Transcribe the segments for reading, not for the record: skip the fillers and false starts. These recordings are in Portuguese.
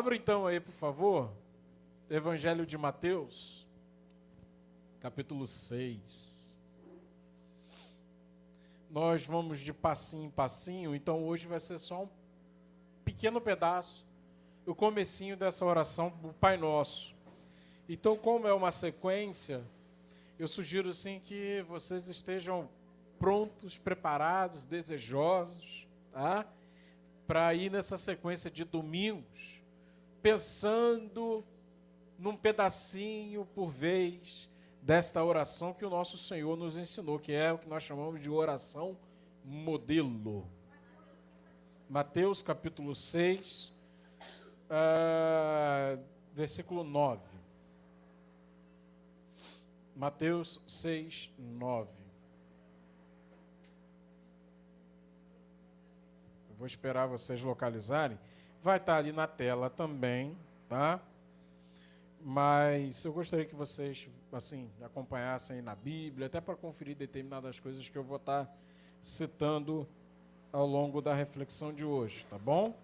Abra então aí, por favor, Evangelho de Mateus, capítulo 6. Nós vamos de passinho em passinho, então hoje vai ser só um pequeno pedaço, o comecinho dessa oração do Pai Nosso. Então, como é uma sequência, eu sugiro sim que vocês estejam prontos, preparados, desejosos, tá? Para ir nessa sequência de domingos, pensando num pedacinho por vez desta oração que o nosso Senhor nos ensinou, que é o que nós chamamos de oração modelo. Mateus capítulo 6, versículo 9. Mateus 6, 9. Eu vou esperar vocês localizarem. Vai estar ali na tela também, tá? Mas eu gostaria que vocês, assim, acompanhassem aí na Bíblia, até para conferir determinadas coisas que eu vou estar citando ao longo da reflexão de hoje, tá bom?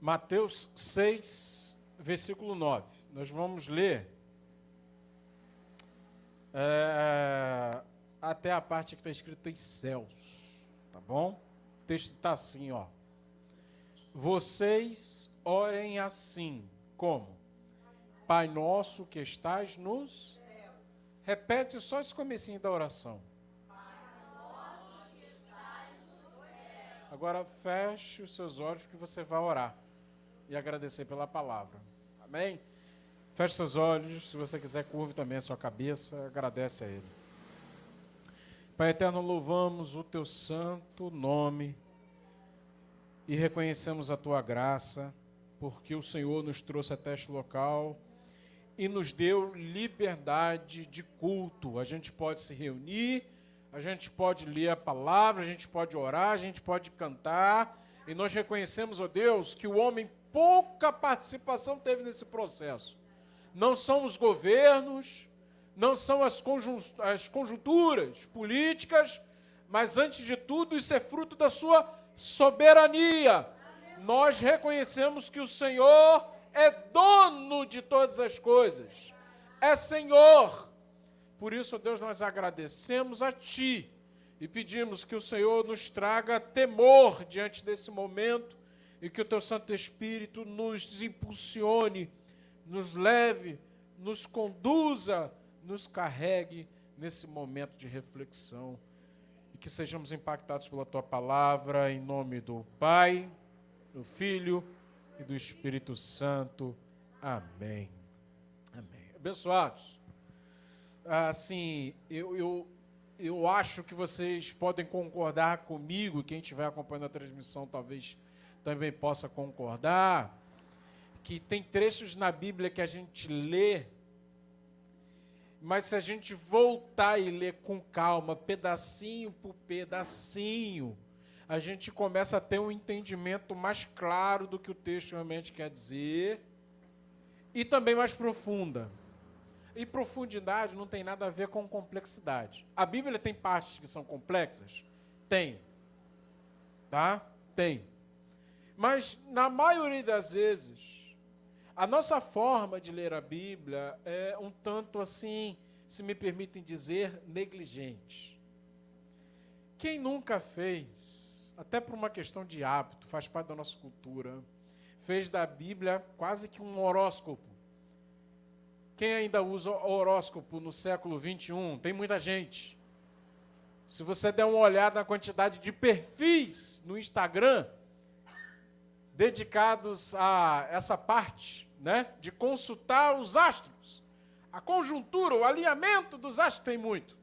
Mateus 6, versículo 9. Nós vamos ler até a parte que está escrita em céus, tá bom? O texto está assim, ó. Vocês orem assim, como? Pai nosso que estás nos céus. Repete só esse comecinho da oração. Agora feche os seus olhos que você vai orar e agradecer pela palavra. Amém? Feche seus olhos, se você quiser curve também a sua cabeça, agradece a Ele. Pai eterno, louvamos o Teu santo nome e reconhecemos a Tua graça, porque o Senhor nos trouxe até este local e nos deu liberdade de culto. A gente pode se reunir, a gente pode ler a palavra, a gente pode orar, a gente pode cantar, e nós reconhecemos, ó Deus, que o homem pouca participação teve nesse processo. Não são os governos, não são as conjunturas políticas, mas antes de tudo isso é fruto da sua soberania. Nós reconhecemos que o Senhor é dono de todas as coisas, é Senhor. Por isso, ó Deus, nós agradecemos a Ti e pedimos que o Senhor nos traga temor diante desse momento e que o Teu Santo Espírito nos impulsione, nos leve, nos conduza, nos carregue nesse momento de reflexão e que sejamos impactados pela Tua palavra, em nome do Pai, do Filho e do Espírito Santo. Amém. Amém. Abençoados. Assim, eu acho que vocês podem concordar comigo, quem estiver acompanhando a transmissão talvez também possa concordar, que tem trechos na Bíblia que a gente lê, mas se a gente voltar e ler com calma, pedacinho por pedacinho, a gente começa a ter um entendimento mais claro do que o texto realmente quer dizer e também mais profunda. E profundidade não tem nada a ver com complexidade. A Bíblia tem partes que são complexas? Tem. Tá? Tem. Mas, na maioria das vezes, a nossa forma de ler a Bíblia é um tanto assim, se me permitem dizer, negligente. Quem nunca fez, até por uma questão de hábito, faz parte da nossa cultura, fez da Bíblia quase que um horóscopo. Quem ainda usa horóscopo no século XXI? Tem muita gente. Se você der uma olhada na quantidade de perfis no Instagram dedicados a essa parte, né, de consultar os astros, a conjuntura, o alinhamento dos astros, tem muito.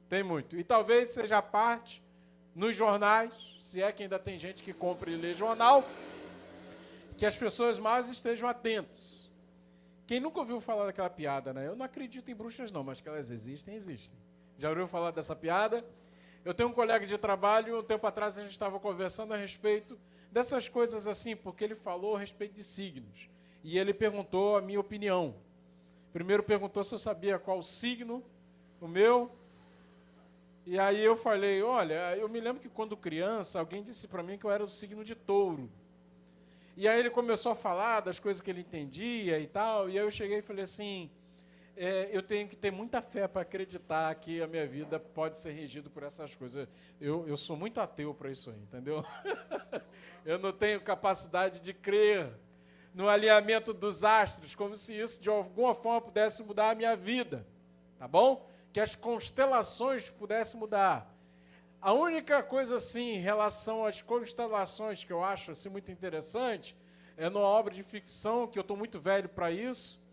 Tem muito. E talvez seja a parte nos jornais, se é que ainda tem gente que compra e lê jornal, que as pessoas mais estejam atentas. Quem nunca ouviu falar daquela piada, né? Eu não acredito em bruxas não, mas que elas existem, existem. Já ouviu falar dessa piada? Eu tenho um colega de trabalho, um tempo atrás a gente estava conversando a respeito dessas coisas assim, porque ele falou a respeito de signos. E ele perguntou a minha opinião. Primeiro perguntou se eu sabia qual signo, o meu. E aí eu falei, olha, eu me lembro que quando criança, alguém disse para mim que eu era do signo de touro. E aí ele começou a falar das coisas que ele entendia e tal, e aí eu cheguei e falei assim, eu tenho que ter muita fé para acreditar que a minha vida pode ser regida por essas coisas. Eu sou muito ateu para isso aí, entendeu? Eu não tenho capacidade de crer no alinhamento dos astros, como se isso de alguma forma pudesse mudar a minha vida, tá bom? Que as constelações pudessem mudar. A única coisa assim em relação às constelações que eu acho assim, muito interessante é numa obra de ficção, que eu estou muito velho para isso,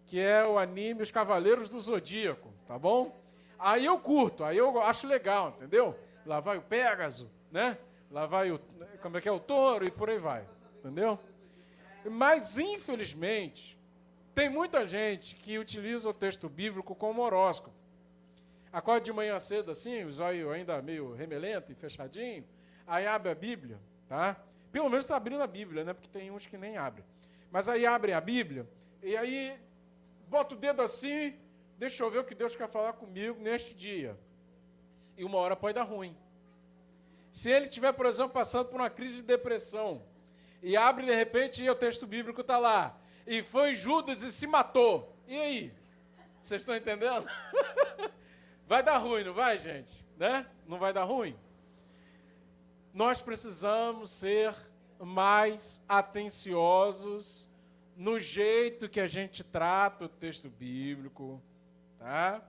que é o anime Os Cavaleiros do Zodíaco, tá bom? Aí eu curto, aí eu acho legal, entendeu? Lá vai o Pégaso, né? Lá vai o, como é que é, o touro e por aí vai, entendeu? Mas, infelizmente, tem muita gente que utiliza o texto bíblico como horóscopo. Acorda de manhã cedo assim, os olhos ainda meio remelento e fechadinho, aí abre a Bíblia, tá? Pelo menos está abrindo a Bíblia, né? Porque tem uns que nem abrem. Mas aí abrem a Bíblia, e aí bota o dedo assim, deixa eu ver o que Deus quer falar comigo neste dia. E uma hora pode dar ruim. Se ele estiver, por exemplo, passando por uma crise de depressão, e abre de repente e o texto bíblico está lá, e foi Judas e se matou. E aí? Vocês estão entendendo? Vai dar ruim, não vai, gente? Né? Não vai dar ruim? Nós precisamos ser mais atenciosos no jeito que a gente trata o texto bíblico, tá?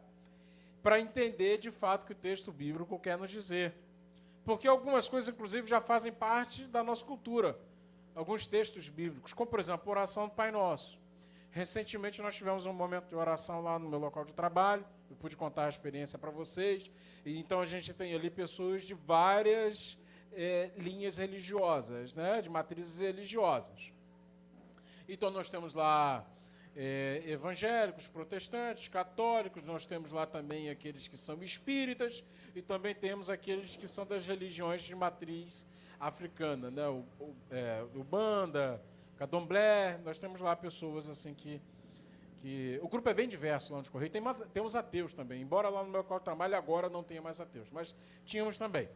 Para entender de fato o que o texto bíblico quer nos dizer. Porque algumas coisas, inclusive, já fazem parte da nossa cultura. Alguns textos bíblicos, como, por exemplo, a oração do Pai Nosso. Recentemente nós tivemos um momento de oração lá no meu local de trabalho, eu pude contar a experiência para vocês, e então a gente tem ali pessoas de várias linhas religiosas, né, de matrizes religiosas. Então nós temos lá evangélicos, protestantes, católicos, nós temos lá também aqueles que são espíritas, e também temos aqueles que são das religiões de matriz africana, né, Ubanda, Candomblé, nós temos lá pessoas assim que o grupo é bem diverso lá no Correio. Temos ateus também, embora lá no meu local de trabalho agora não tenha mais ateus, mas tínhamos também.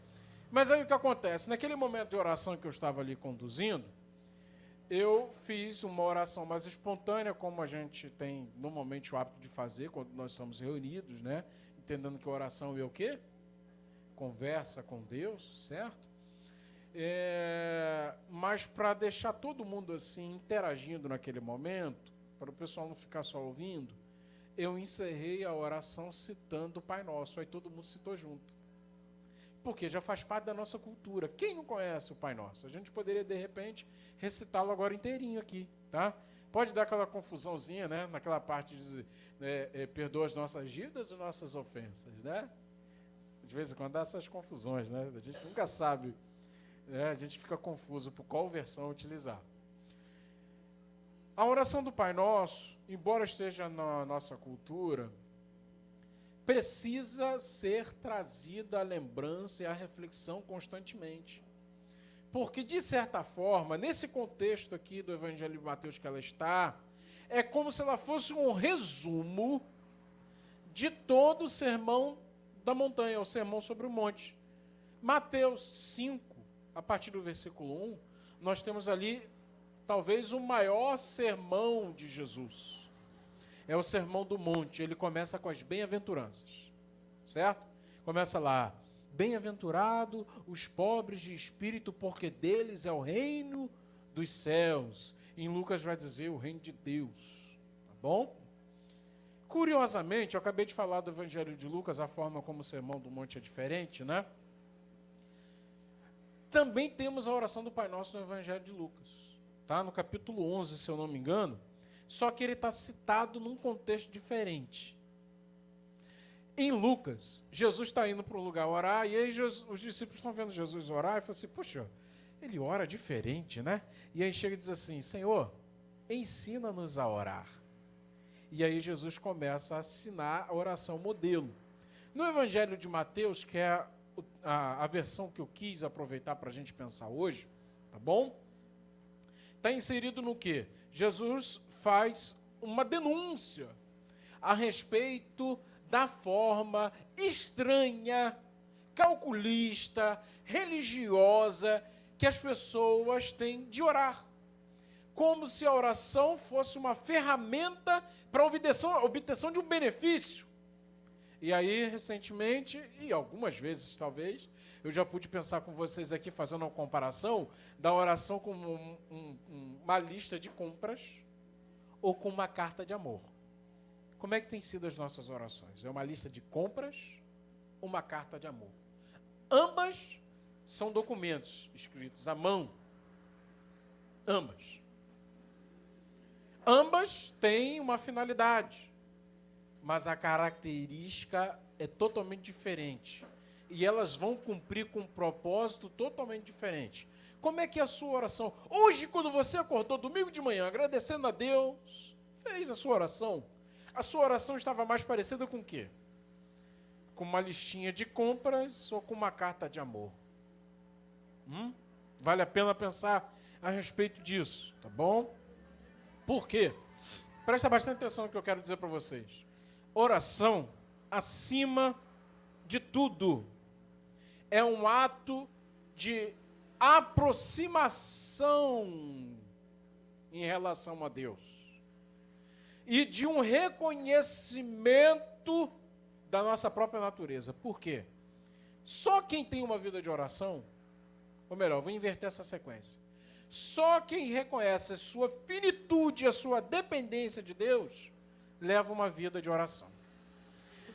Mas aí o que acontece? Naquele momento de oração que eu estava ali conduzindo, eu fiz uma oração mais espontânea, como a gente tem normalmente o hábito de fazer quando nós estamos reunidos, né? Entendendo que a oração é o quê? Conversa com Deus, certo? Mas para deixar todo mundo assim interagindo naquele momento, para o pessoal não ficar só ouvindo, eu encerrei a oração citando o Pai Nosso, aí todo mundo citou junto. Porque já faz parte da nossa cultura. Quem não conhece o Pai Nosso? A gente poderia, de repente, recitá-lo agora inteirinho aqui, tá? Pode dar aquela confusãozinha, né? Naquela parte de perdoa as nossas dívidas e nossas ofensas, né? De vez em quando dá essas confusões, né? A gente nunca sabe. A gente fica confuso por qual versão utilizar. A oração do Pai Nosso, embora esteja na nossa cultura, precisa ser trazida à lembrança e à reflexão constantemente. Porque, de certa forma, nesse contexto aqui do Evangelho de Mateus que ela está, é como se ela fosse um resumo de todo o sermão da montanha, o sermão sobre o monte. Mateus 5, a partir do versículo 1, nós temos ali talvez o maior sermão de Jesus. É o sermão do monte. Ele começa com as bem-aventuranças, certo? Começa lá, bem-aventurado os pobres de espírito, porque deles é o reino dos céus. Em Lucas vai dizer o reino de Deus, tá bom? Curiosamente, eu acabei de falar do Evangelho de Lucas, a forma como o sermão do monte é diferente, né? Também temos a oração do Pai Nosso no Evangelho de Lucas, tá? No capítulo 11, se eu não me engano, só que ele está citado num contexto diferente. Em Lucas, Jesus está indo para um lugar orar, e aí os discípulos estão vendo Jesus orar, e falam assim, puxa, ele ora diferente, né? E aí chega e diz assim, Senhor, ensina-nos a orar. E aí Jesus começa a ensinar a oração modelo. No Evangelho de Mateus, que é a versão que eu quis aproveitar para a gente pensar hoje, tá bom? Está inserido no quê? Jesus faz uma denúncia a respeito da forma estranha, calculista, religiosa que as pessoas têm de orar. Como se a oração fosse uma ferramenta para a obtenção de um benefício. E aí, recentemente, e algumas vezes talvez, eu já pude pensar com vocês aqui, fazendo uma comparação da oração como uma lista de compras ou com uma carta de amor. Como é que tem sido as nossas orações? É uma lista de compras ou uma carta de amor? Ambas são documentos escritos à mão. Ambas. Ambas têm uma finalidade, mas a característica é totalmente diferente. E elas vão cumprir com um propósito totalmente diferente. Como é que é a sua oração? Hoje, quando você acordou, domingo de manhã, agradecendo a Deus, fez a sua oração. A sua oração estava mais parecida com o quê? Com uma listinha de compras ou com uma carta de amor? Vale a pena pensar a respeito disso, tá bom? Por quê? Presta bastante atenção no que eu quero dizer para vocês. Oração, acima de tudo, é um ato de aproximação em relação a Deus e de um reconhecimento da nossa própria natureza. Por quê? Só quem tem uma vida de oração, ou melhor, vou inverter essa sequência. Só quem reconhece a sua finitude, a sua dependência de Deus, leva uma vida de oração.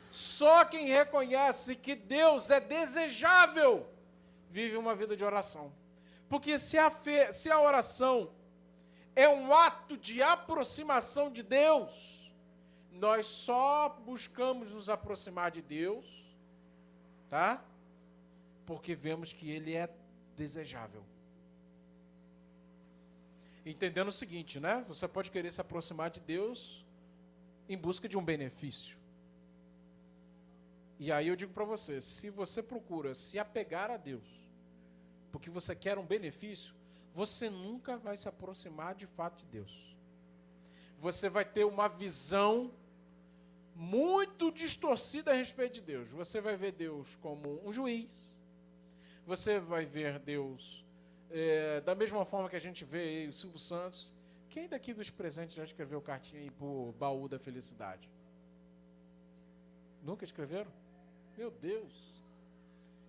Só quem reconhece que Deus é desejável, vive uma vida de oração. Porque se a oração é um ato de aproximação de Deus, nós só buscamos nos aproximar de Deus, tá? Porque vemos que Ele é desejável. Entendendo o seguinte, né? Você pode querer se aproximar de Deus em busca de um benefício. E aí eu digo para você, se você procura se apegar a Deus, porque você quer um benefício, você nunca vai se aproximar de fato de Deus. Você vai ter uma visão muito distorcida a respeito de Deus. Você vai ver Deus como um juiz. Você vai ver Deus da mesma forma que a gente vê aí o Silvio Santos. Quem daqui dos presentes já escreveu cartinha aí pro baú da felicidade? Nunca escreveram? Meu Deus,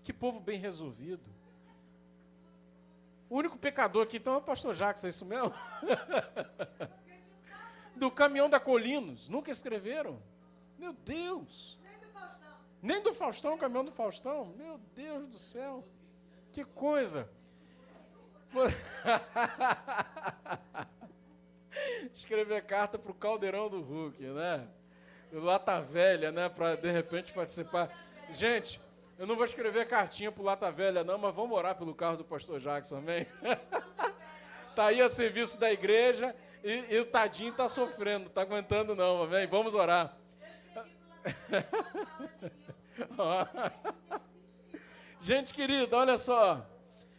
que povo bem resolvido. O único pecador aqui então é o pastor Jacques, é isso mesmo? Do caminhão da Colinos, nunca escreveram? Meu Deus. Nem do Faustão, o caminhão do Faustão? Meu Deus do céu, que coisa. Escrever carta para o Caldeirão do Hulk, né? Lata Velha, né? Para de repente participar. Gente, eu não vou escrever cartinha para o Lata Velha, não, mas vamos orar pelo carro do pastor Jackson, amém? Tá aí a serviço da igreja e o tadinho tá sofrendo, tá aguentando não, amém? Vamos orar. Gente querida, olha só.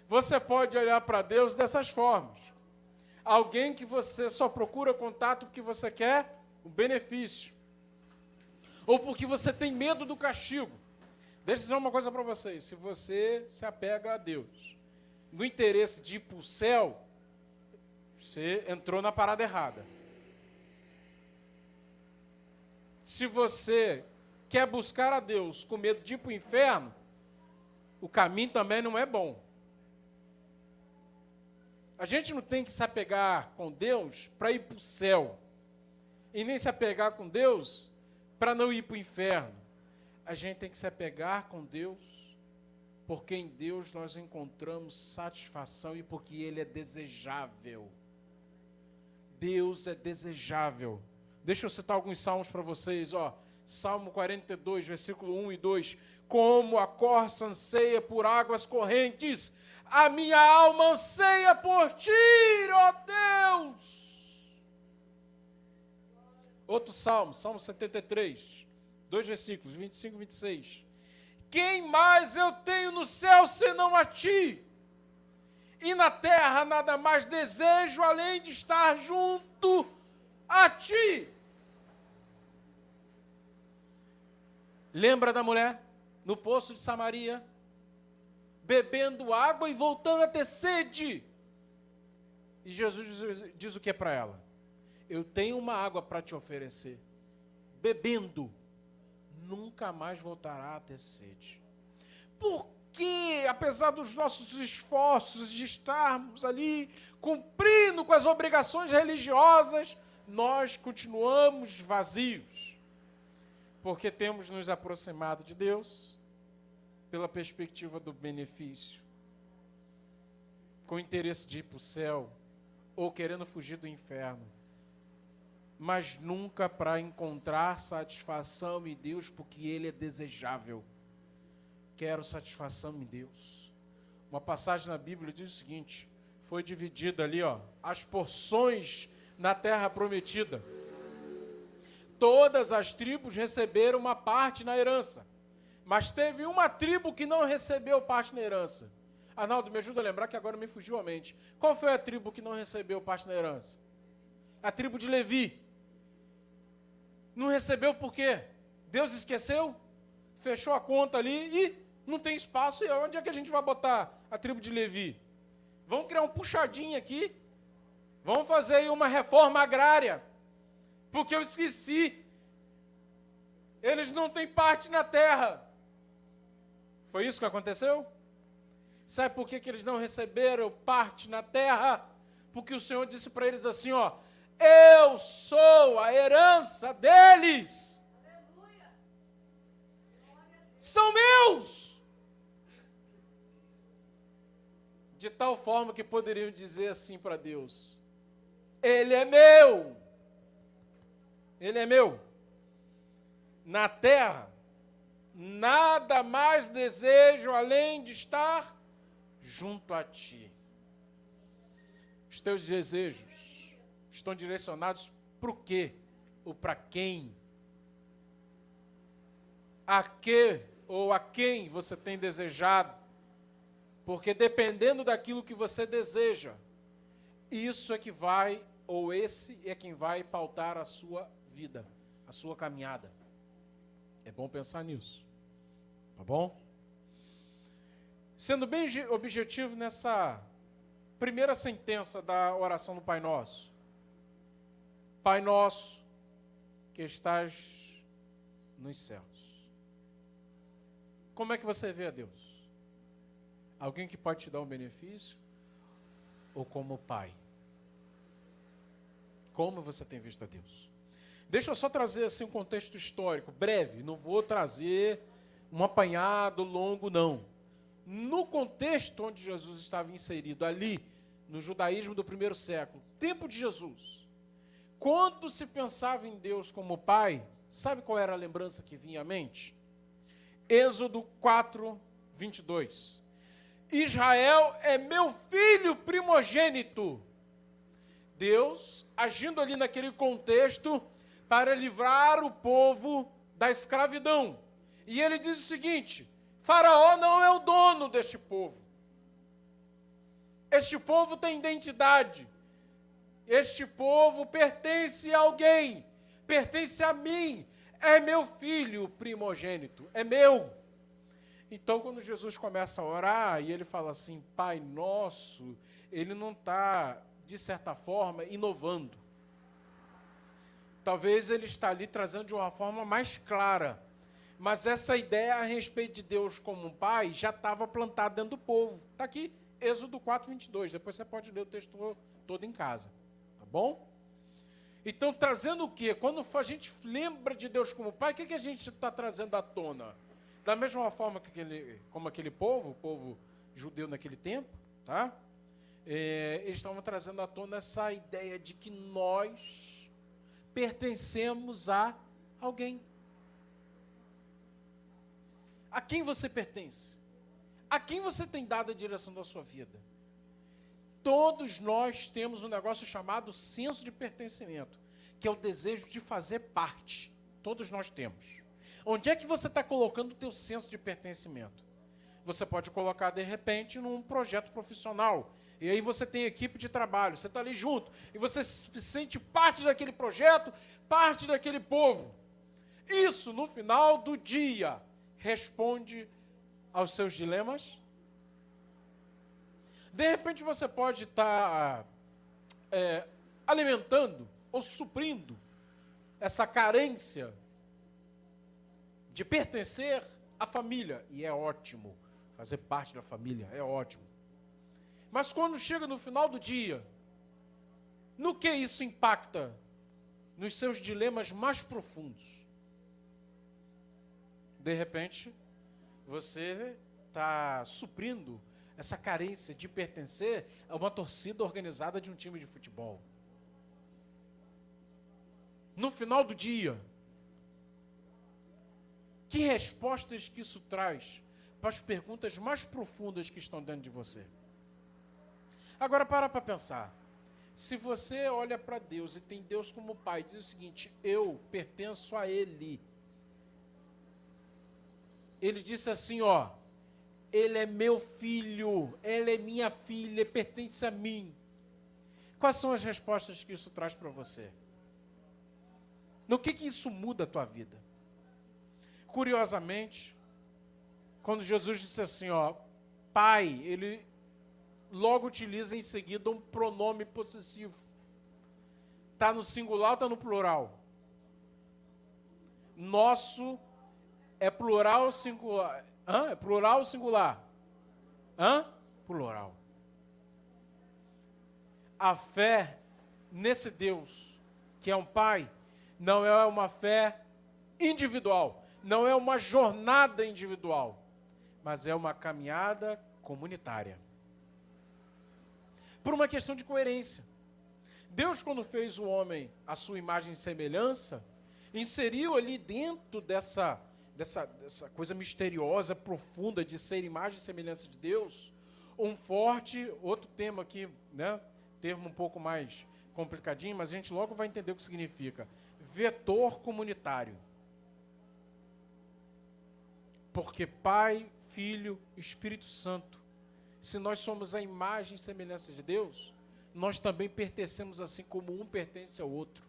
Você pode olhar para Deus dessas formas. Alguém que você só procura contato porque você quer o benefício. Ou porque você tem medo do castigo. Deixa eu dizer uma coisa para vocês. Se você se apega a Deus no interesse de ir para o céu, você entrou na parada errada. Se você quer buscar a Deus com medo de ir para o inferno, o caminho também não é bom. A gente não tem que se apegar com Deus para ir para o céu. E nem se apegar com Deus para não ir para o inferno. A gente tem que se apegar com Deus, porque em Deus nós encontramos satisfação e porque Ele é desejável. Deus é desejável. Deixa eu citar alguns salmos para vocês, ó. Salmo 42, versículo 1 e 2. Como a corça anseia por águas correntes, a minha alma anseia por ti, ó Deus. Outro salmo, Salmo 73, 2 versículos, 25 e 26. Quem mais eu tenho no céu senão a ti? E na terra nada mais desejo além de estar junto a ti. Lembra da mulher no poço de Samaria, bebendo água e voltando a ter sede? E Jesus diz o que para ela? Eu tenho uma água para te oferecer. Bebendo, nunca mais voltará a ter sede. Porque, apesar dos nossos esforços de estarmos ali cumprindo com as obrigações religiosas, nós continuamos vazios. Porque temos nos aproximado de Deus pela perspectiva do benefício, com o interesse de ir para o céu, ou querendo fugir do inferno, mas nunca para encontrar satisfação em Deus, porque Ele é desejável. Quero satisfação em Deus. Uma passagem na Bíblia diz o seguinte: foi dividida ali, as porções na terra prometida. Todas as tribos receberam uma parte na herança, mas teve uma tribo que não recebeu parte na herança. Arnaldo, me ajuda a lembrar que agora me fugiu a mente. Qual foi a tribo que não recebeu parte na herança? A tribo de Levi. Não recebeu por quê? Deus esqueceu? Fechou a conta ali e não tem espaço. E onde é que a gente vai botar a tribo de Levi? Vamos criar um puxadinho aqui. Vamos fazer aí uma reforma agrária. Porque eu esqueci. Eles não têm parte na terra. Foi isso que aconteceu? Sabe por que eles não receberam parte na terra? Porque o Senhor disse para eles assim, eu sou a herança deles. Aleluia. São meus. De tal forma que poderiam dizer assim para Deus: Ele é meu. Ele é meu. Na terra, nada mais desejo além de estar junto a ti. Os teus desejos estão direcionados para o quê? Ou para quem? A que ou a quem você tem desejado? Porque dependendo daquilo que você deseja, isso é que vai, ou esse é quem vai pautar a sua vida, a sua caminhada. É bom pensar nisso. Tá bom? Sendo bem objetivo nessa primeira sentença da oração do Pai Nosso. Pai nosso, que estás nos céus. Como é que você vê a Deus? Alguém que pode te dar um benefício? Ou como Pai? Como você tem visto a Deus? Deixa eu só trazer assim um contexto histórico, breve. Não vou trazer um apanhado longo, não. No contexto onde Jesus estava inserido, ali, no judaísmo do primeiro século, tempo de Jesus, quando se pensava em Deus como Pai, sabe qual era a lembrança que vinha à mente? Êxodo 4, 22. Israel é meu filho primogênito. Deus, agindo ali naquele contexto, para livrar o povo da escravidão. E ele diz o seguinte: Faraó não é o dono deste povo. Este povo tem identidade. Este povo pertence a alguém, pertence a mim, é meu filho primogênito, é meu. Então, quando Jesus começa a orar e ele fala assim, Pai Nosso, ele não está, de certa forma, inovando. Talvez ele está ali trazendo de uma forma mais clara, mas essa ideia a respeito de Deus como um Pai já estava plantada dentro do povo. Está aqui, Êxodo 4, 22, depois você pode ler o texto todo em casa. Bom? Então, trazendo o quê? Quando a gente lembra de Deus como Pai, o que a gente está trazendo à tona? Da mesma forma que como aquele povo, o povo judeu naquele tempo, tá? Eles estavam trazendo à tona essa ideia de que nós pertencemos a alguém. A quem você pertence? A quem você tem dado a direção da sua vida? Todos nós temos um negócio chamado senso de pertencimento, que é o desejo de fazer parte. Todos nós temos. Onde é que você está colocando o teu senso de pertencimento? Você pode colocar, de repente, num projeto profissional. E aí você tem equipe de trabalho, você está ali junto. E você se sente parte daquele projeto, parte daquele povo. Isso, no final do dia, responde aos seus dilemas? De repente você pode estar alimentando ou suprindo essa carência de pertencer à família. E é ótimo, fazer parte da família é ótimo. Mas quando chega no final do dia, no que isso impacta? Nos seus dilemas mais profundos. De repente, você está suprindo essa carência de pertencer a uma torcida organizada de um time de futebol. No final do dia, que respostas que isso traz para as perguntas mais profundas que estão dentro de você? Agora para pensar. Se você olha para Deus e tem Deus como Pai, diz o seguinte: eu pertenço a Ele. Ele disse assim, ó, Ele é meu filho, Ele é minha filha, Ele pertence a mim. Quais são as respostas que isso traz para você? No que isso muda a tua vida? Curiosamente, quando Jesus disse assim, ó, Pai, Ele logo utiliza em seguida um pronome possessivo. Está no singular ou está no plural? Nosso é plural ou singular? É plural ou singular? Plural. A fé nesse Deus, que é um Pai, não é uma fé individual, não é uma jornada individual, mas é uma caminhada comunitária. Por uma questão de coerência. Deus, quando fez o homem à sua imagem e semelhança, inseriu ali dentro dessa coisa misteriosa, profunda de ser imagem e semelhança de Deus, um forte, outro tema aqui, né? Termo um pouco mais complicadinho, mas a gente logo vai entender o que significa. Vetor comunitário. Porque Pai, Filho, Espírito Santo, se nós somos a imagem e semelhança de Deus, nós também pertencemos assim como um pertence ao outro.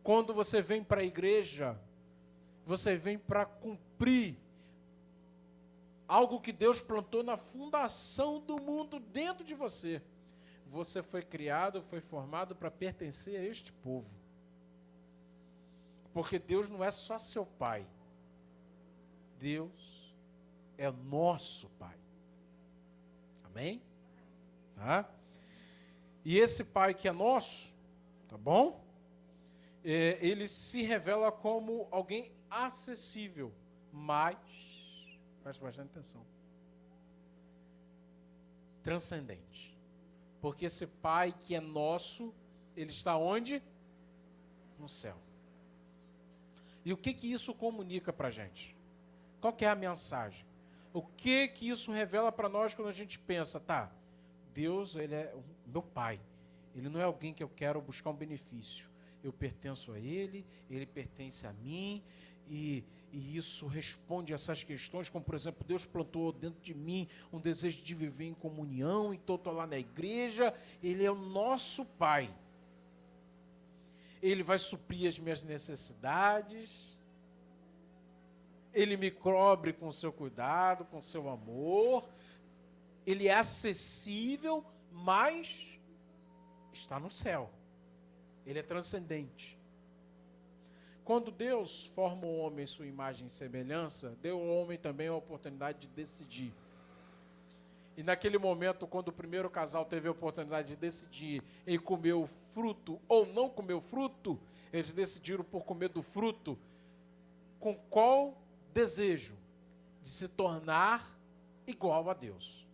Quando você vem para a igreja, você vem para cumprir algo que Deus plantou na fundação do mundo dentro de você. Você foi criado, foi formado para pertencer a este povo. Porque Deus não é só seu Pai. Deus é nosso Pai. Amém? Tá? E esse Pai que é nosso, tá bom? Ele se revela como alguém acessível, mas, preste bastante atenção, transcendente. Porque esse Pai que é nosso, ele está onde? No céu. E o que isso comunica para a gente? Qual que é a mensagem? O que isso revela para nós quando a gente pensa, tá, Deus, Ele é o meu Pai. Ele não é alguém que eu quero buscar um benefício. Eu pertenço a Ele, Ele pertence a mim, e isso responde a essas questões, como por exemplo, Deus plantou dentro de mim um desejo de viver em comunhão, então estou lá na igreja, Ele é o nosso Pai. Ele vai suprir as minhas necessidades, Ele me cobre com o seu cuidado, com o seu amor, Ele é acessível, mas está no céu. Ele é transcendente. Quando Deus forma o homem em sua imagem e semelhança, deu ao homem também a oportunidade de decidir. E naquele momento, quando o primeiro casal teve a oportunidade de decidir em comer o fruto ou não comer o fruto, eles decidiram por comer do fruto. Com qual desejo? De se tornar igual a Deus.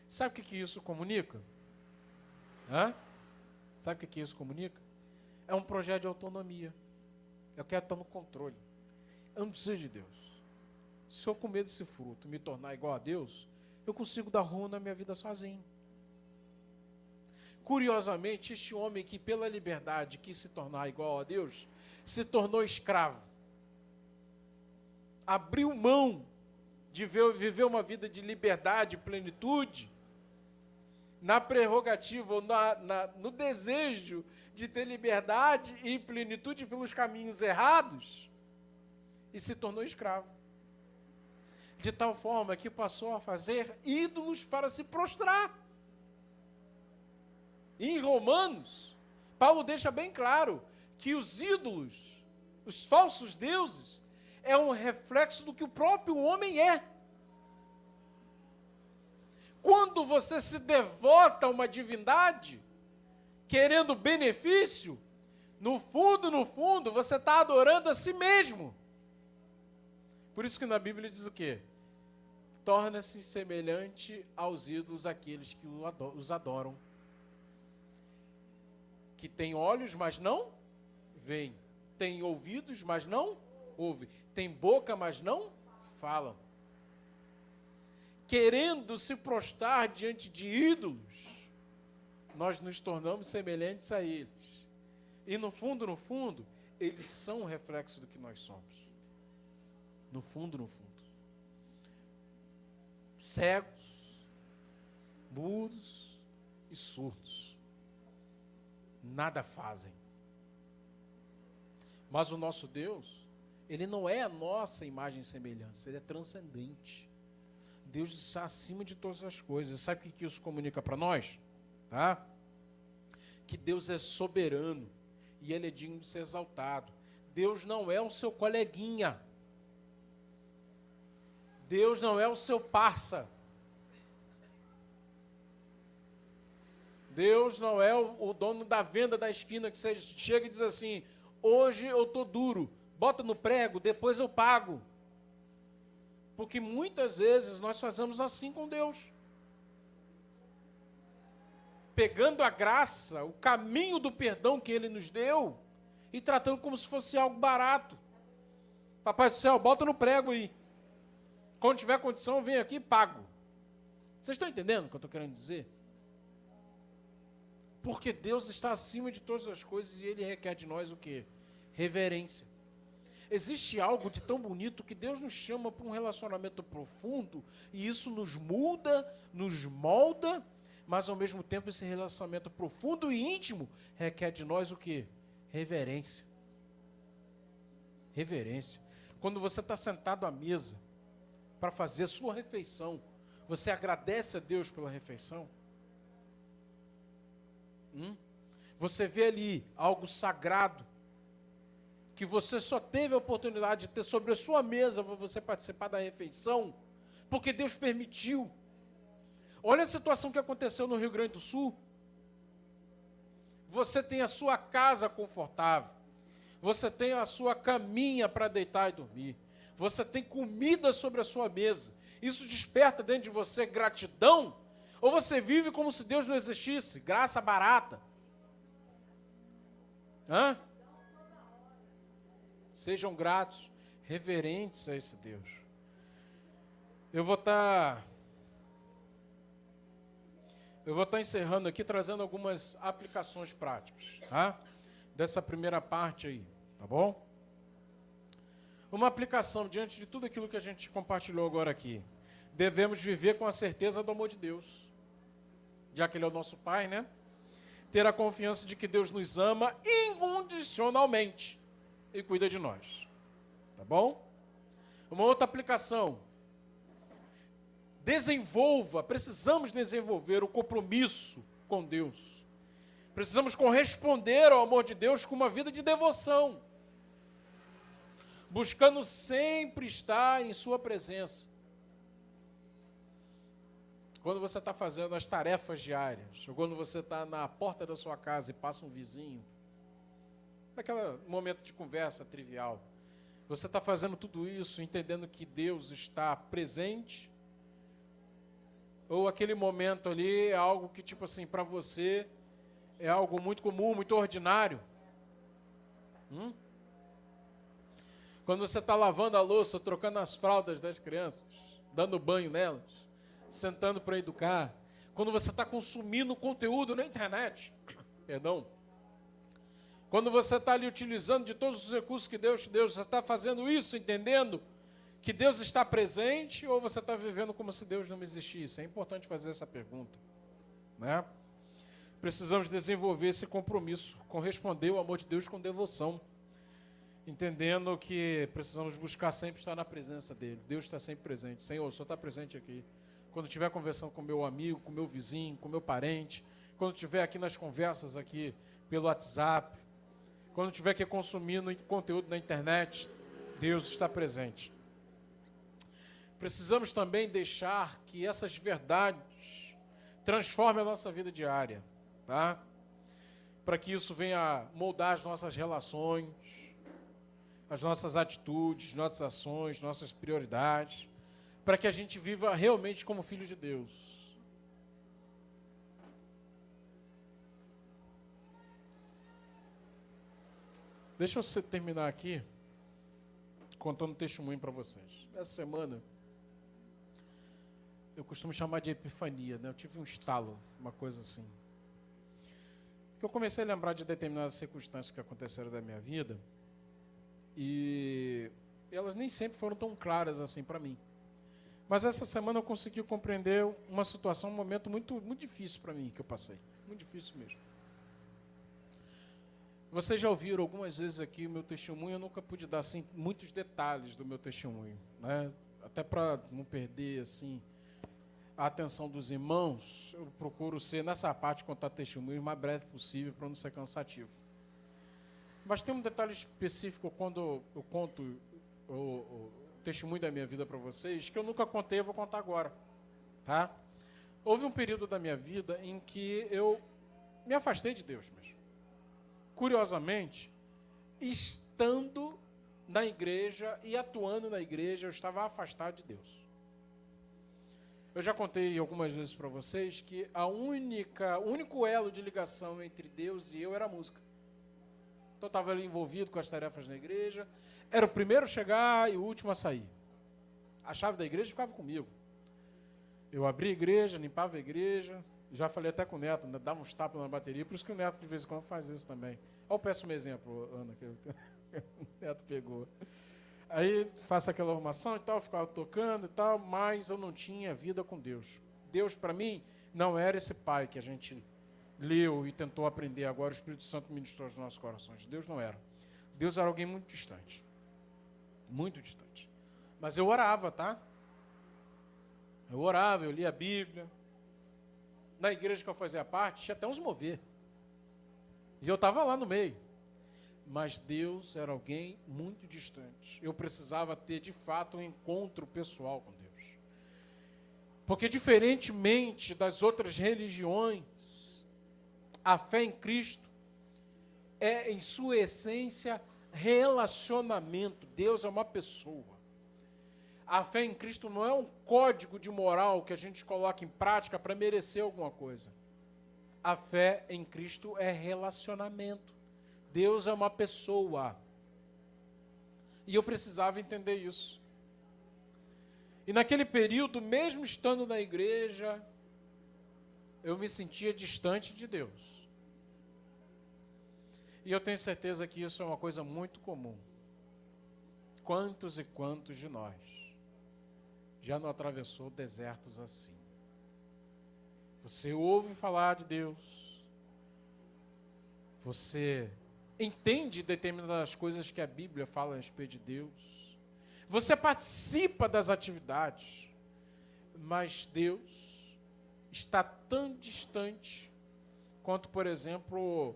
Sabe o que isso comunica? Sabe o que isso comunica? É um projeto de autonomia. Eu quero estar no controle. Eu não preciso de Deus. Se eu comer desse fruto e me tornar igual a Deus, eu consigo dar rumo na minha vida sozinho. Curiosamente, este homem que pela liberdade quis se tornar igual a Deus, se tornou escravo. abriu mão de viver uma vida de liberdade e plenitude, na prerrogativa, ou no desejo de ter liberdade e plenitude pelos caminhos errados, e se tornou escravo. De tal forma que passou a fazer ídolos para se prostrar. E em Romanos, Paulo deixa bem claro que os ídolos, os falsos deuses, é um reflexo do que o próprio homem é. Quando você se devota a uma divindade, querendo benefício, no fundo, você está adorando a si mesmo. Por isso que na Bíblia diz o quê? Torna-se semelhante aos ídolos aqueles que os adoram. Que tem olhos, mas não veem. Tem ouvidos, mas não ouvem. Tem boca, mas não falam. Querendo se prostrar diante de ídolos, nós nos tornamos semelhantes a eles. E no fundo, eles são um reflexo do que nós somos. No fundo. Cegos, mudos e surdos. Nada fazem. Mas o nosso Deus, Ele não é a nossa imagem e semelhança, Ele é transcendente. Deus está acima de todas as coisas. Sabe o que isso comunica para nós? Tá? Que Deus é soberano e Ele é digno de ser exaltado. Deus não é o seu coleguinha. Deus não é o seu parça. Deus não é o dono da venda da esquina que você chega e diz assim: hoje eu estou duro, bota no prego, depois eu pago. Porque muitas vezes nós fazemos assim com Deus. Pegando a graça, o caminho do perdão que Ele nos deu e tratando como se fosse algo barato. Papai do céu, bota no prego aí. Quando tiver condição, vem aqui e pago. Vocês estão entendendo o que eu estou querendo dizer? Porque Deus está acima de todas as coisas e Ele requer de nós o quê? Reverência. Existe algo de tão bonito que Deus nos chama para um relacionamento profundo e isso nos muda, nos molda, mas ao mesmo tempo esse relacionamento profundo e íntimo requer de nós o quê? Reverência. Reverência. Quando você está sentado à mesa para fazer a sua refeição, você agradece a Deus pela refeição? Você vê ali algo sagrado que você só teve a oportunidade de ter sobre a sua mesa para você participar da refeição, porque Deus permitiu. Olha a situação que aconteceu no Rio Grande do Sul. Você tem a sua casa confortável, você tem a sua caminha para deitar e dormir, você tem comida sobre a sua mesa. Isso desperta dentro de você gratidão? Ou você vive como se Deus não existisse? Graça barata. Sejam gratos, reverentes a esse Deus. Eu vou estar encerrando aqui, trazendo algumas aplicações práticas, tá? Dessa primeira parte aí, tá bom? Uma aplicação diante de tudo aquilo que a gente compartilhou agora aqui. Devemos viver com a certeza do amor de Deus, já que Ele é o nosso Pai, né? Ter a confiança de que Deus nos ama incondicionalmente e cuida de nós, tá bom? Uma outra aplicação. Precisamos desenvolver o compromisso com Deus. Precisamos corresponder ao amor de Deus com uma vida de devoção, buscando sempre estar em sua presença. Quando você está fazendo as tarefas diárias, ou quando você está na porta da sua casa e passa um vizinho, naquele momento de conversa trivial, você está fazendo tudo isso entendendo que Deus está presente? Ou aquele momento ali é algo que, tipo assim, para você é algo muito comum, muito ordinário? Quando você está lavando a louça, trocando as fraldas das crianças, dando banho nelas, sentando para educar, quando você está consumindo conteúdo na internet, quando você está ali utilizando de todos os recursos que Deus te deu, você está fazendo isso entendendo que Deus está presente ou você está vivendo como se Deus não existisse? É importante fazer essa pergunta, né? Precisamos desenvolver esse compromisso, corresponder ao amor de Deus com devoção, entendendo que precisamos buscar sempre estar na presença dele. Deus está sempre presente. Senhor, o Senhor está presente aqui. Quando estiver conversando com meu amigo, com meu vizinho, com meu parente, quando estiver aqui nas conversas aqui pelo WhatsApp, quando estiver aqui consumindo conteúdo na internet, Deus está presente. Precisamos também deixar que essas verdades transformem a nossa vida diária, tá? Para que isso venha moldar as nossas relações, as nossas atitudes, nossas ações, nossas prioridades, para que a gente viva realmente como filho de Deus. Deixa eu terminar aqui contando um testemunho para vocês. Essa semana, eu costumo chamar de epifania, né? Eu tive um estalo, uma coisa assim. Eu comecei a lembrar de determinadas circunstâncias que aconteceram da minha vida e elas nem sempre foram tão claras assim para mim. Mas essa semana eu consegui compreender uma situação, um momento muito, muito difícil para mim que eu passei. Muito difícil mesmo. Vocês já ouviram algumas vezes aqui o meu testemunho, eu nunca pude dar assim, muitos detalhes do meu testemunho, né? Até para não perder assim, a atenção dos irmãos, eu procuro ser, nessa parte, contar testemunho o mais breve possível para não ser cansativo. Mas tem um detalhe específico quando eu conto o testemunho da minha vida para vocês, que eu nunca contei, eu vou contar agora. Tá? Houve um período da minha vida em que eu me afastei de Deus mesmo. Curiosamente, estando na igreja e atuando na igreja, eu estava afastado de Deus. Eu já contei algumas vezes para vocês que o único elo de ligação entre Deus e eu era a música. Então eu estava ali envolvido com as tarefas na igreja, era o primeiro a chegar e o último a sair. A chave da igreja ficava comigo. Eu abria a igreja, limpava a igreja, já falei até com o Neto, dava uns tapas na bateria, por isso que o Neto de vez em quando faz isso também. Olha o péssimo exemplo, Ana, que o Neto pegou. Aí faço aquela arrumação e tal, ficava tocando e tal, mas eu não tinha vida com Deus. Deus, para mim, não era esse pai que a gente leu e tentou aprender agora, o Espírito Santo ministrou aos nossos corações. Deus não era. Deus era alguém muito distante. Muito distante. Mas eu orava, tá? Eu orava, eu lia a Bíblia. Na igreja que eu fazia parte, tinha até uns mover. E eu estava lá no meio. Mas Deus era alguém muito distante. Eu precisava ter, de fato, um encontro pessoal com Deus. Porque, diferentemente das outras religiões, a fé em Cristo é, em sua essência, relacionamento. Deus é uma pessoa. A fé em Cristo não é um código de moral que a gente coloca em prática para merecer alguma coisa. A fé em Cristo é relacionamento. Deus é uma pessoa. E eu precisava entender isso. E naquele período, mesmo estando na igreja, eu me sentia distante de Deus. E eu tenho certeza que isso é uma coisa muito comum. Quantos e quantos de nós já não atravessou desertos assim? Você ouve falar de Deus, você entende determinadas coisas que a Bíblia fala a respeito de Deus, você participa das atividades, mas Deus está tão distante quanto, por exemplo,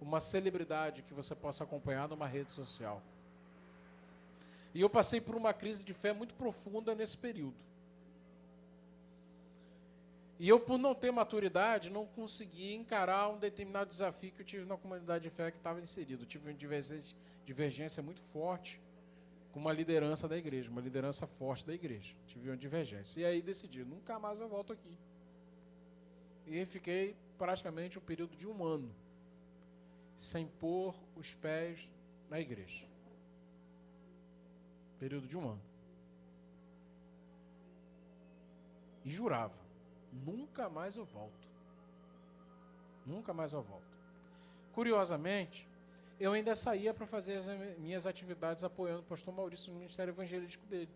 uma celebridade que você possa acompanhar numa rede social. E eu passei por uma crise de fé muito profunda nesse período. E eu, por não ter maturidade, não consegui encarar um determinado desafio que eu tive na comunidade de fé que estava inserido. Eu tive uma divergência muito forte com uma liderança da igreja, uma liderança forte da igreja. Tive uma divergência. E aí decidi, nunca mais eu volto aqui. E fiquei praticamente um período de 1 ano sem pôr os pés na igreja. Período de 1 ano. E jurava, nunca mais eu volto. Nunca mais eu volto. Curiosamente, eu ainda saía para fazer as minhas atividades apoiando o pastor Maurício no ministério evangelístico dele.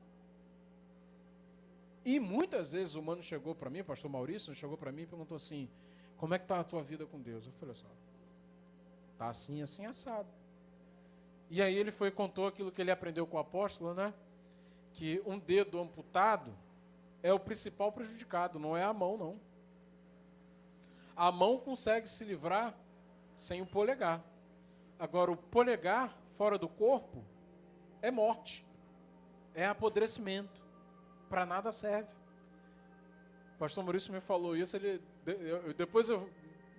E muitas vezes o mano chegou para mim, o pastor Maurício chegou para mim e perguntou assim, como é que está a tua vida com Deus? Eu falei assim, está assim, assim, assado. E aí ele foi e contou aquilo que ele aprendeu com o apóstolo, né? Que um dedo amputado é o principal prejudicado, não é a mão, não. A mão consegue se livrar sem o polegar. Agora, o polegar fora do corpo é morte, é apodrecimento, para nada serve. O pastor Maurício me falou isso,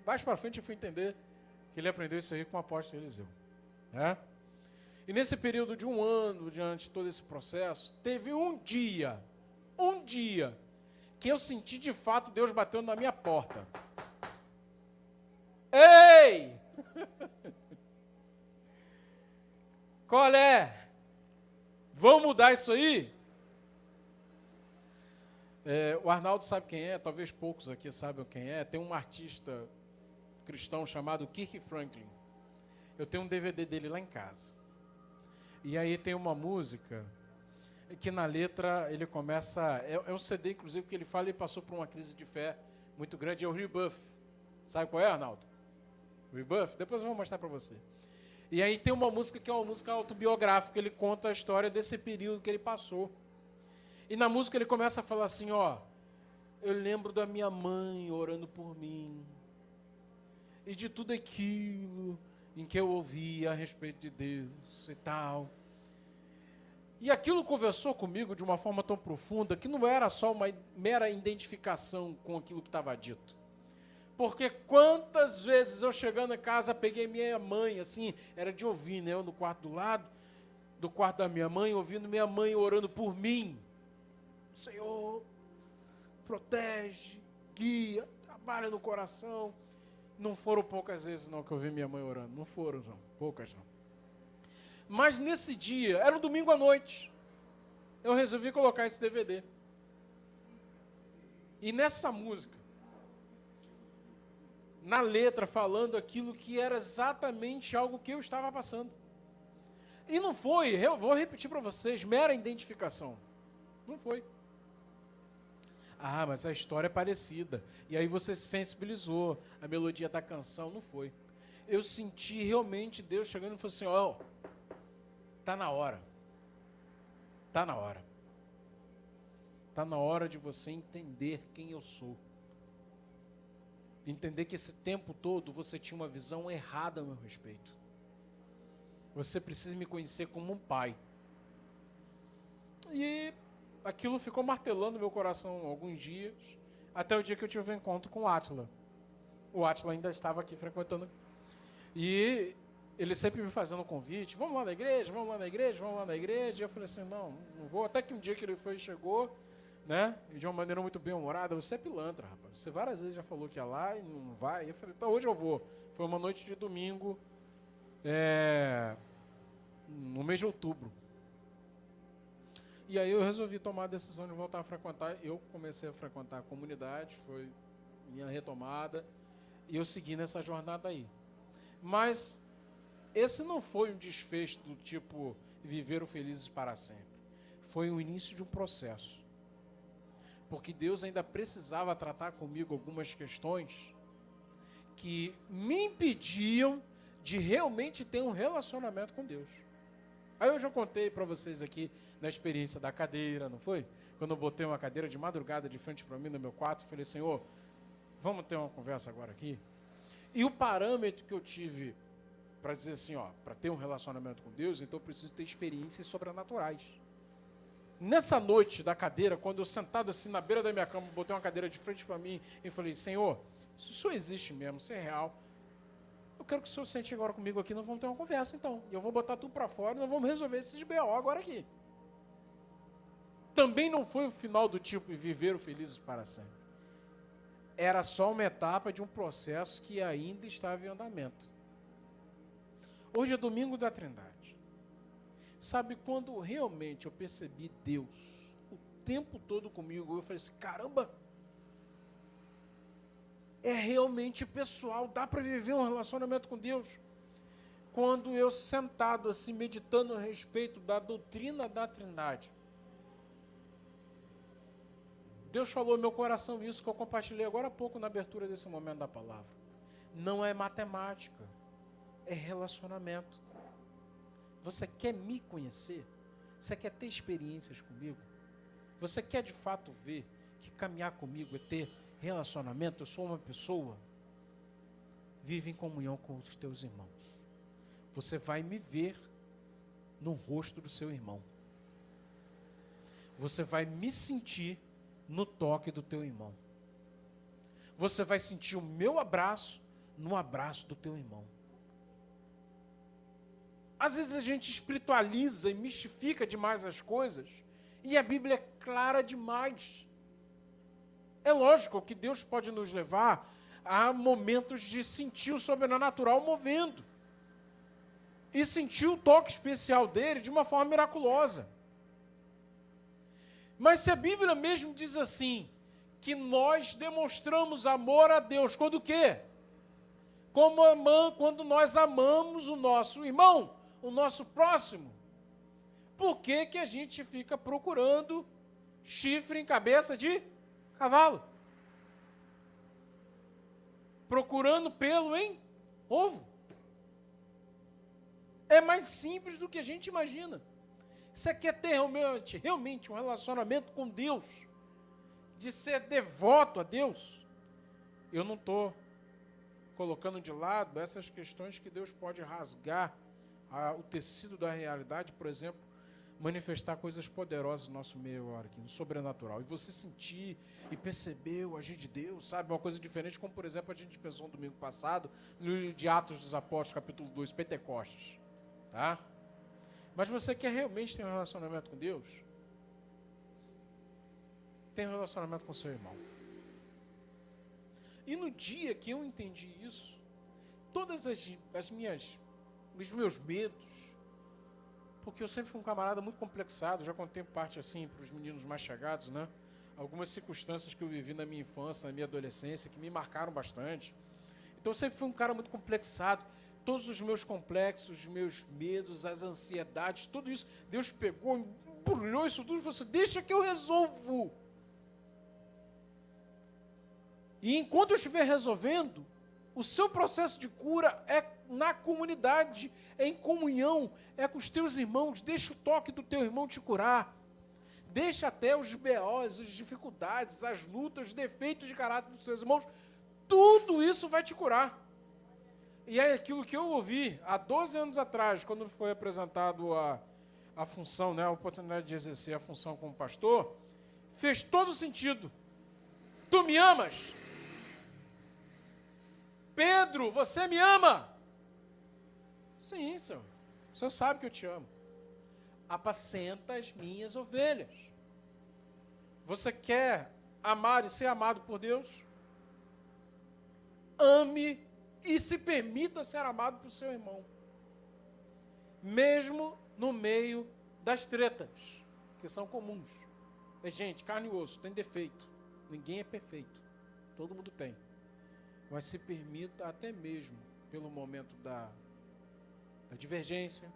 mais para frente eu fui entender que ele aprendeu isso aí com o apóstolo Eliseu. Né? E nesse período de 1 ano, diante de todo esse processo, teve um dia, que eu senti de fato Deus batendo na minha porta. Ei! Qual é? Vamos mudar isso aí? O Arnaldo sabe quem é, talvez poucos aqui saibam quem é. Tem um artista cristão chamado Kirk Franklin. Eu tenho um DVD dele lá em casa. E aí tem uma música que na letra ele começa... É um CD, inclusive, que ele fala e passou por uma crise de fé muito grande. É o Rebuff. Sabe qual é, Arnaldo? Rebuff? Depois eu vou mostrar para você. E aí tem uma música que é uma música autobiográfica. Ele conta a história desse período que ele passou. E na música ele começa a falar assim, ó, eu lembro da minha mãe orando por mim, e de tudo aquilo em que eu ouvia a respeito de Deus e tal. E aquilo conversou comigo de uma forma tão profunda que não era só uma mera identificação com aquilo que estava dito. Porque quantas vezes eu chegando em casa, peguei minha mãe, assim, era de ouvir, né? Eu no quarto do lado, do quarto da minha mãe, ouvindo minha mãe orando por mim. Senhor, protege, guia, trabalha no coração. Não foram poucas vezes não que eu vi minha mãe orando. Não foram, não. Poucas não. Mas nesse dia, era um domingo à noite, eu resolvi colocar esse DVD. E nessa música, na letra, falando aquilo que era exatamente algo que eu estava passando. E não foi, eu vou repetir para vocês, mera identificação. Não foi. Ah, mas a história é parecida. E aí você se sensibilizou. A melodia da canção não foi. Eu senti realmente Deus chegando e falou assim, ó, tá na hora. Tá na hora. Tá na hora de você entender quem eu sou. Entender que esse tempo todo você tinha uma visão errada a meu respeito. Você precisa me conhecer como um pai. E aquilo ficou martelando no meu coração alguns dias, até o dia que eu tive um encontro com o Átila. O Átila ainda estava aqui frequentando. E ele sempre me fazendo um convite, vamos lá na igreja, vamos lá na igreja, vamos lá na igreja. E eu falei assim, não vou. Até que um dia que ele foi e chegou, né, e de uma maneira muito bem-humorada, você é pilantra, rapaz. Você várias vezes já falou que ia lá e não vai. E eu falei, então hoje eu vou. Foi uma noite de domingo, no mês de outubro. E aí eu resolvi tomar a decisão de voltar a frequentar. Eu comecei a frequentar a comunidade, foi minha retomada, e eu segui nessa jornada aí. Mas esse não foi um desfecho do tipo viveram felizes para sempre. Foi o início de um processo. Porque Deus ainda precisava tratar comigo algumas questões que me impediam de realmente ter um relacionamento com Deus. Aí eu já contei para vocês aqui na experiência da cadeira, não foi? Quando eu botei uma cadeira de madrugada de frente para mim no meu quarto, falei, Senhor, vamos ter uma conversa agora aqui? E o parâmetro que eu tive para dizer assim, ó, para ter um relacionamento com Deus, então eu preciso ter experiências sobrenaturais. Nessa noite da cadeira, quando eu sentado assim na beira da minha cama, botei uma cadeira de frente para mim e falei, Senhor, se o Senhor existe mesmo, se é real, eu quero que o Senhor sente agora comigo aqui, nós vamos ter uma conversa então. E eu vou botar tudo para fora e nós vamos resolver esses BO agora aqui. Também não foi o final do tipo viver felizes para sempre. Era só uma etapa de um processo que ainda estava em andamento. Hoje é domingo da Trindade. Sabe quando realmente eu percebi Deus o tempo todo comigo, eu falei assim, caramba, é realmente pessoal, dá para viver um relacionamento com Deus. Quando eu sentado assim, meditando a respeito da doutrina da Trindade, Deus falou no meu coração isso que eu compartilhei agora há pouco na abertura desse momento da palavra. Não é matemática, é relacionamento. Você quer me conhecer? Você quer ter experiências comigo? Você quer de fato ver que caminhar comigo é ter relacionamento? Eu sou uma pessoa, vive em comunhão com os teus irmãos. Você vai me ver no rosto do seu irmão. Você vai me sentir no toque do teu irmão. Você vai sentir o meu abraço no abraço do teu irmão. Às vezes a gente espiritualiza e mistifica demais as coisas, e a Bíblia é clara demais. É lógico que Deus pode nos levar a momentos de sentir o sobrenatural movendo, e sentir o toque especial dele de uma forma miraculosa. Mas se a Bíblia mesmo diz assim, que nós demonstramos amor a Deus, quando o quê? Quando nós amamos o nosso irmão, o nosso próximo. Por que que a gente fica procurando chifre em cabeça de cavalo? Procurando pelo em ovo? É mais simples do que a gente imagina. Você quer ter realmente um relacionamento com Deus, de ser devoto a Deus? Eu não estou colocando de lado essas questões que Deus pode rasgar o tecido da realidade, por exemplo, manifestar coisas poderosas no nosso meio agora aqui, no sobrenatural. E você sentir e perceber o agir de Deus, sabe? Uma coisa diferente, como por exemplo a gente pensou no domingo passado, no livro de Atos dos Apóstolos, capítulo 2, Pentecostes. Tá? Mas você quer realmente ter um relacionamento com Deus? Tem um relacionamento com seu irmão. E no dia que eu entendi isso, todas os meus medos, porque eu sempre fui um camarada muito complexado, já contei parte assim para os meninos mais chegados, né? Algumas circunstâncias que eu vivi na minha infância, na minha adolescência, que me marcaram bastante. Então eu sempre fui um cara muito complexado. Todos os meus complexos, os meus medos, as ansiedades, tudo isso, Deus pegou, embrulhou isso tudo e falou assim, deixa que eu resolvo. E enquanto eu estiver resolvendo, o seu processo de cura é na comunidade, é em comunhão, é com os teus irmãos. Deixa o toque do teu irmão te curar. Deixa até os BOs, as dificuldades, as lutas, os defeitos de caráter dos seus irmãos. Tudo isso vai te curar. E é aquilo que eu ouvi há 12 anos atrás, quando foi apresentado a função, né, a oportunidade de exercer a função como pastor, fez todo sentido. Tu me amas? Pedro, você me ama? Sim, Senhor. O Senhor sabe que eu te amo. Apacenta as minhas ovelhas. Você quer amar e ser amado por Deus? Ame e se permita ser amado por seu irmão. Mesmo no meio das tretas, que são comuns. É gente, carne e osso, tem defeito. Ninguém é perfeito. Todo mundo tem. Mas se permita até mesmo, pelo momento da divergência,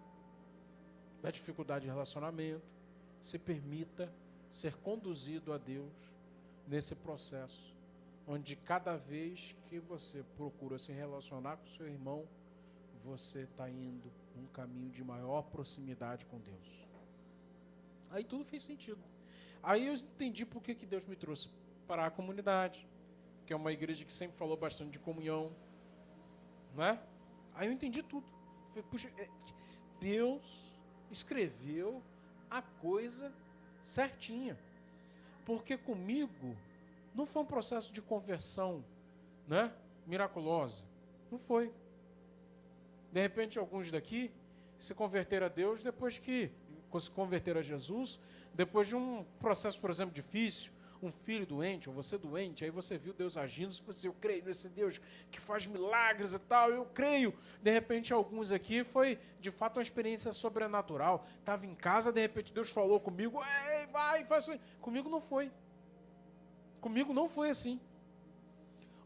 da dificuldade de relacionamento, se permita ser conduzido a Deus nesse processo, onde cada vez que você procura se relacionar com seu irmão, você está indo num caminho de maior proximidade com Deus. Aí tudo fez sentido. Aí eu entendi por que Deus me trouxe para a comunidade, que é uma igreja que sempre falou bastante de comunhão, não é? Aí eu entendi tudo. Falei, puxa, Deus escreveu a coisa certinha. Porque comigo não foi um processo de conversão, né, miraculosa. Não foi. De repente, alguns daqui se converteram a Deus depois que se converteram a Jesus, depois de um processo, por exemplo, difícil, um filho doente, ou você doente, aí você viu Deus agindo, você, eu creio nesse Deus que faz milagres e tal, eu creio. De repente, alguns aqui foi, de fato, uma experiência sobrenatural. Estava em casa, de repente, Deus falou comigo, ei, vai, faz assim. Comigo não foi. Comigo não foi assim.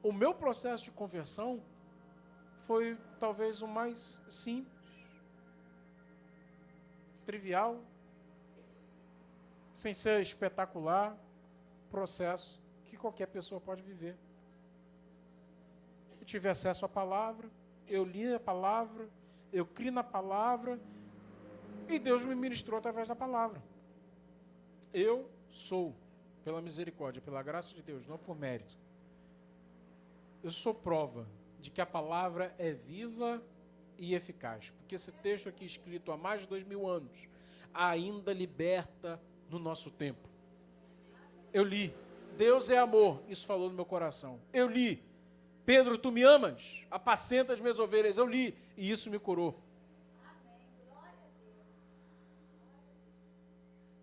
O meu processo de conversão foi talvez o mais simples, trivial, sem ser espetacular, processo que qualquer pessoa pode viver. Eu tive acesso à palavra, eu li a palavra, eu criei na palavra, e Deus me ministrou através da palavra. Eu sou, pela misericórdia, pela graça de Deus, não por mérito, eu sou prova de que a palavra é viva e eficaz. Porque esse texto aqui, escrito há mais de 2000 anos, ainda liberta no nosso tempo. Eu li, Deus é amor, isso falou no meu coração. Eu li, Pedro, tu me amas? Apacenta as minhas ovelhas. Eu li, e isso me curou.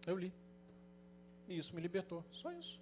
Eu li, e isso me libertou. Só isso.